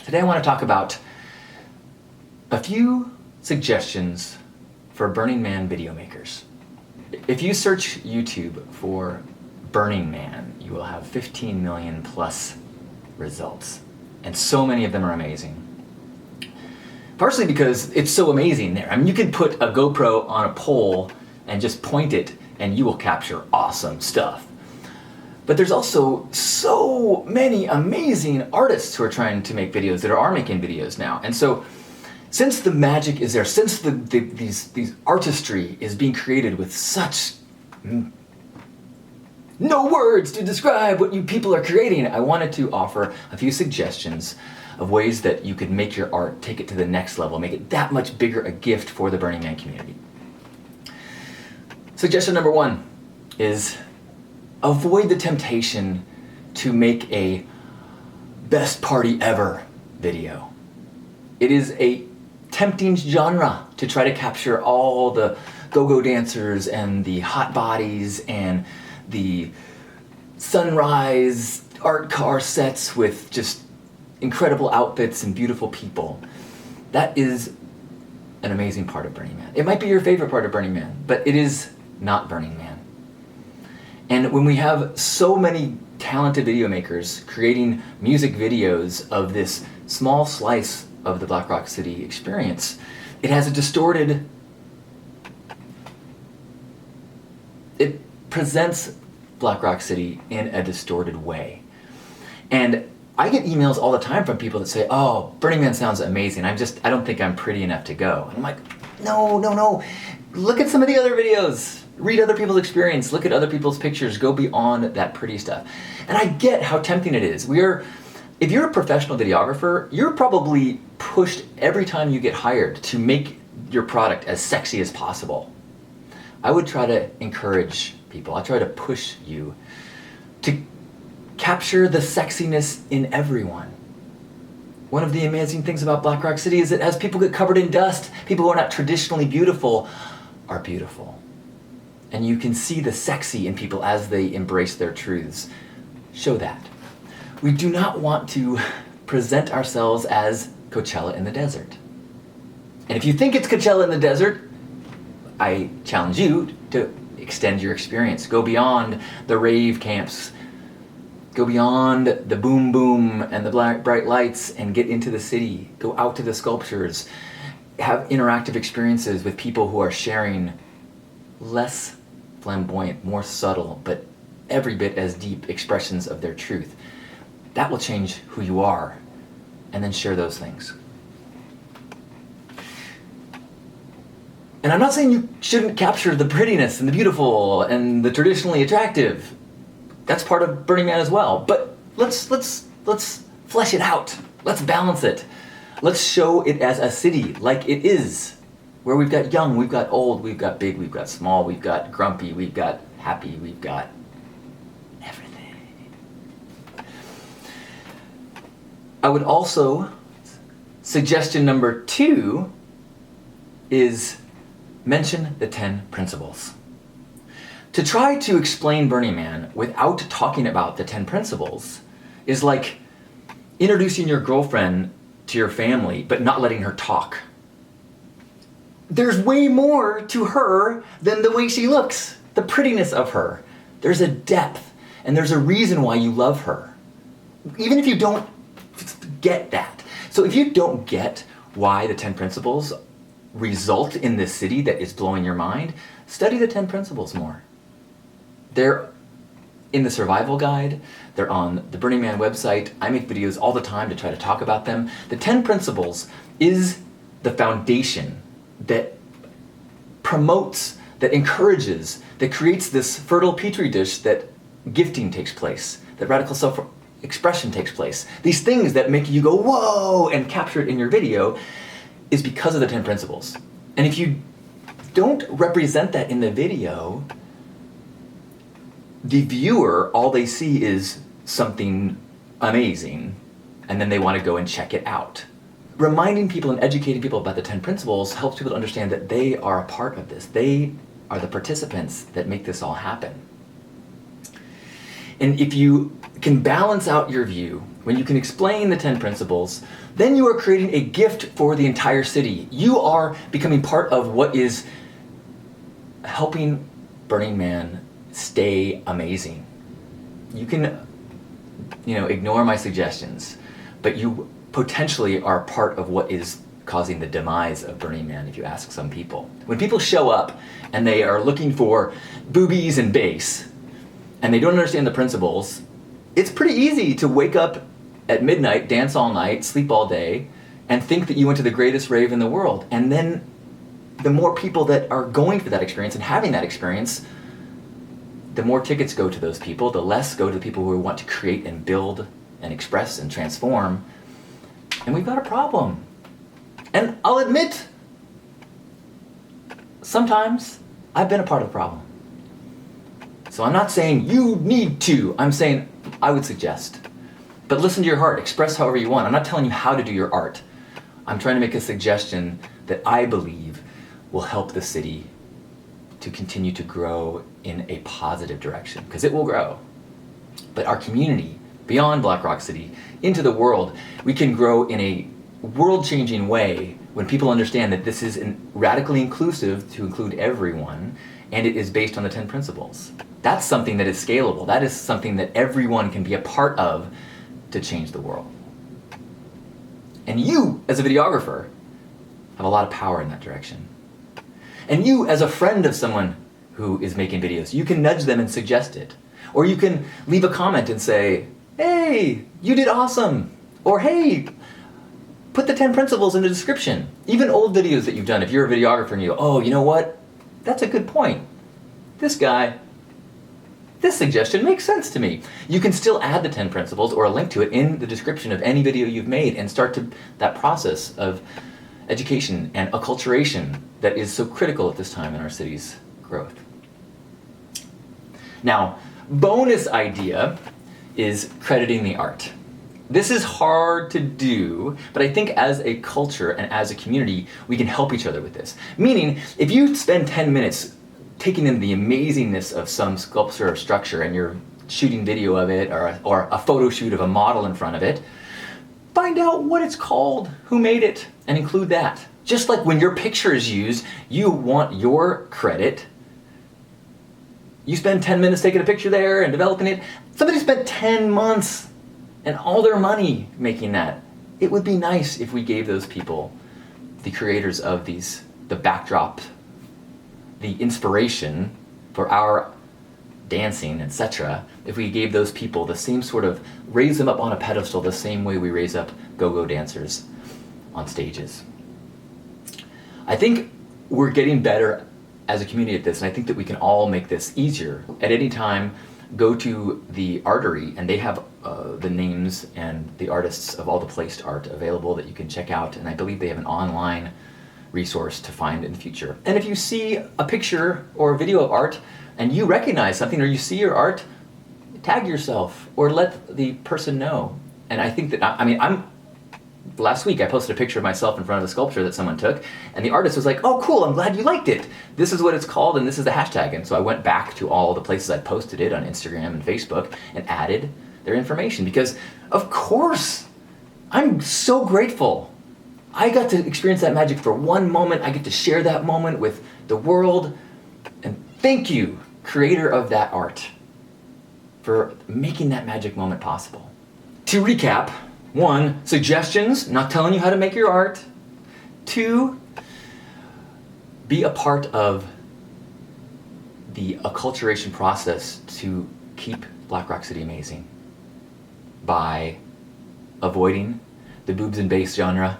Today I want to talk about a few suggestions for Burning Man video makers. If you search YouTube for Burning Man, you will have 15 million plus results, and so many of them are amazing. Partially because it's so amazing there. I mean, you could put a GoPro on a pole and just point it and you will capture awesome stuff. But there's also so many amazing artists who are trying to make videos that are making videos now. And so since the magic is there, since these artistry is being created with such no words to describe what you people are creating, I wanted to offer a few suggestions of ways that you could make your art, take it to the next level, make it that much bigger a gift for the Burning Man community. Suggestion number one is avoid the temptation to make a best party ever video. It is a tempting genre to try to capture all the go-go dancers and the hot bodies and the sunrise art car sets with just incredible outfits and beautiful people. That is an amazing part of Burning Man. It might be your favorite part of Burning Man, but it is not Burning Man. And when we have so many talented video makers creating music videos of this small slice of the Black Rock City experience, it has a distorted, it presents Black Rock City in a distorted way. And I get emails all the time from people that say, oh, Burning Man sounds amazing. I don't think I'm pretty enough to go. And I'm like, no. Look at some of the other videos. Read other people's experience. Look at other people's pictures. Go beyond that pretty stuff. And I get how tempting it is. If you're a professional videographer, you're probably pushed every time you get hired to make your product as sexy as possible. I would try to encourage people. I try to push you to capture the sexiness in everyone. One of the amazing things about Black Rock City is that as people get covered in dust, people who are not traditionally beautiful are beautiful. And you can see the sexy in people as they embrace their truths. Show that. We do not want to present ourselves as Coachella in the desert. And if you think it's Coachella in the desert, I challenge you to extend your experience. Go beyond the rave camps. Go beyond the boom boom and the bright lights and get into the city. Go out to the sculptures. Have interactive experiences with people who are sharing less flamboyant, more subtle, but every bit as deep expressions of their truth. That will change who you are, and then share those things. And I'm not saying you shouldn't capture the prettiness and the beautiful and the traditionally attractive. That's part of Burning Man as well. But let's flesh it out. Let's balance it. Let's show it as a city like it is, where we've got young, we've got old, we've got big, we've got small, we've got grumpy, we've got happy, we've got everything. I would also, suggestion number 2 is mention the 10 principles. To try to explain Burning Man without talking about the 10 principles is like introducing your girlfriend to your family but not letting her talk. There's way more to her than the way she looks, the prettiness of her. There's a depth, and there's a reason why you love her, even if you don't get that. So if you don't get why the 10 principles result in this city that is blowing your mind, study the 10 principles more. They're in the survival guide, they're on the Burning Man website. I make videos all the time to try to talk about them. The 10 principles is the foundation that promotes, that encourages, that creates this fertile petri dish that gifting takes place, that radical self-expression takes place. These things that make you go, whoa, and capture it in your video is because of the 10 principles. And if you don't represent that in the video, the viewer, all they see is something amazing, and then they want to go and check it out. Reminding people and educating people about the 10 principles helps people to understand that they are a part of this. They are the participants that make this all happen. And if you can balance out your view when you can explain the 10 principles, then you are creating a gift for the entire city. You are becoming part of what is helping Burning Man stay amazing. You can, ignore my suggestions, but you potentially are part of what is causing the demise of Burning Man, if you ask some people. When people show up and they are looking for boobies and bass, and they don't understand the principles, it's pretty easy to wake up at midnight, dance all night, sleep all day, and think that you went to the greatest rave in the world. And then the more people that are going for that experience and having that experience, the more tickets go to those people, the less go to the people who want to create and build and express and transform. And we've got a problem. And I'll admit, sometimes I've been a part of the problem. So I'm not saying you need to, I'm saying I would suggest. But listen to your heart, express however you want. I'm not telling you how to do your art. I'm trying to make a suggestion that I believe will help the city to continue to grow in a positive direction, because it will grow. But our community, beyond Black Rock City, into the world, we can grow in a world-changing way when people understand that this is radically inclusive to include everyone, and it is based on the 10 principles. That's something that is scalable. That is something that everyone can be a part of to change the world. And you, as a videographer, have a lot of power in that direction. And you, as a friend of someone who is making videos, you can nudge them and suggest it. Or you can leave a comment and say, hey, you did awesome. Or hey, put the 10 principles in the description. Even old videos that you've done, if you're a videographer and you go, oh, you know what? That's a good point. This suggestion makes sense to me. You can still add the 10 principles or a link to it in the description of any video you've made and start that process of education and acculturation that is so critical at this time in our city's growth. Now, bonus idea is crediting the art. This is hard to do, but I think as a culture and as a community, we can help each other with this. Meaning, if you spend 10 minutes taking in the amazingness of some sculpture or structure and you're shooting video of it or a photo shoot of a model in front of it, find out what it's called, who made it, and include that. Just like when your picture is used, you want your credit. You spend 10 minutes taking a picture there and developing it. Somebody spent 10 months and all their money making that. It would be nice if we gave those people, the creators of these, the backdrop, the inspiration for our dancing, etc., if we gave those people the same sort of, raise them up on a pedestal the same way we raise up go-go dancers on stages. I think we're getting better as a community at this, and I think that we can all make this easier. At any time, go to the artery, and they have the names and the artists of all the placed art available that you can check out, and I believe they have an online resource to find in the future. And if you see a picture or a video of art and you recognize something, or you see your art, tag yourself or let the person know. And I think that, last week I posted a picture of myself in front of a sculpture that someone took, and the artist was like, oh cool, I'm glad you liked it. This is what it's called and this is the hashtag. And so I went back to all the places I posted it on Instagram and Facebook and added their information, because of course, I'm so grateful. I got to experience that magic for one moment. I get to share that moment with the world. And thank you, creator of that art, for making that magic moment possible. To recap, 1, suggestions, not telling you how to make your art. 2, be a part of the acculturation process to keep Black Rock City amazing by avoiding the boobs and bass genre,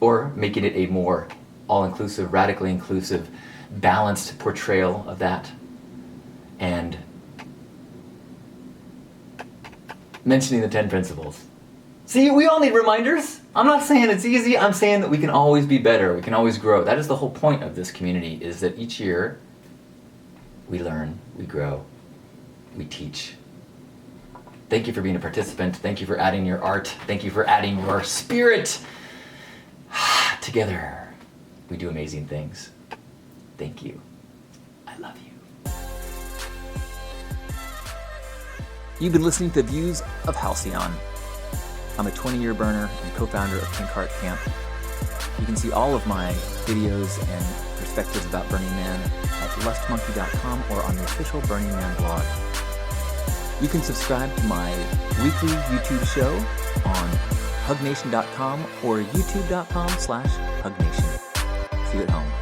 or making it a more all-inclusive, radically inclusive, balanced portrayal of that, and mentioning the 10 principles. See, we all need reminders. I'm not saying it's easy, I'm saying that we can always be better, we can always grow. That is the whole point of this community, is that each year we learn, we grow, we teach. Thank you for being a participant, thank you for adding your art, thank you for adding your spirit. Together, we do amazing things. Thank you. I love you. You've been listening to the views of Halcyon. I'm a 20-year burner and co-founder of Pink Heart Camp. You can see all of my videos and perspectives about Burning Man at lustmonkey.com or on the official Burning Man blog. You can subscribe to my weekly YouTube show on hugnation.com or youtube.com/hugnation. See you at home.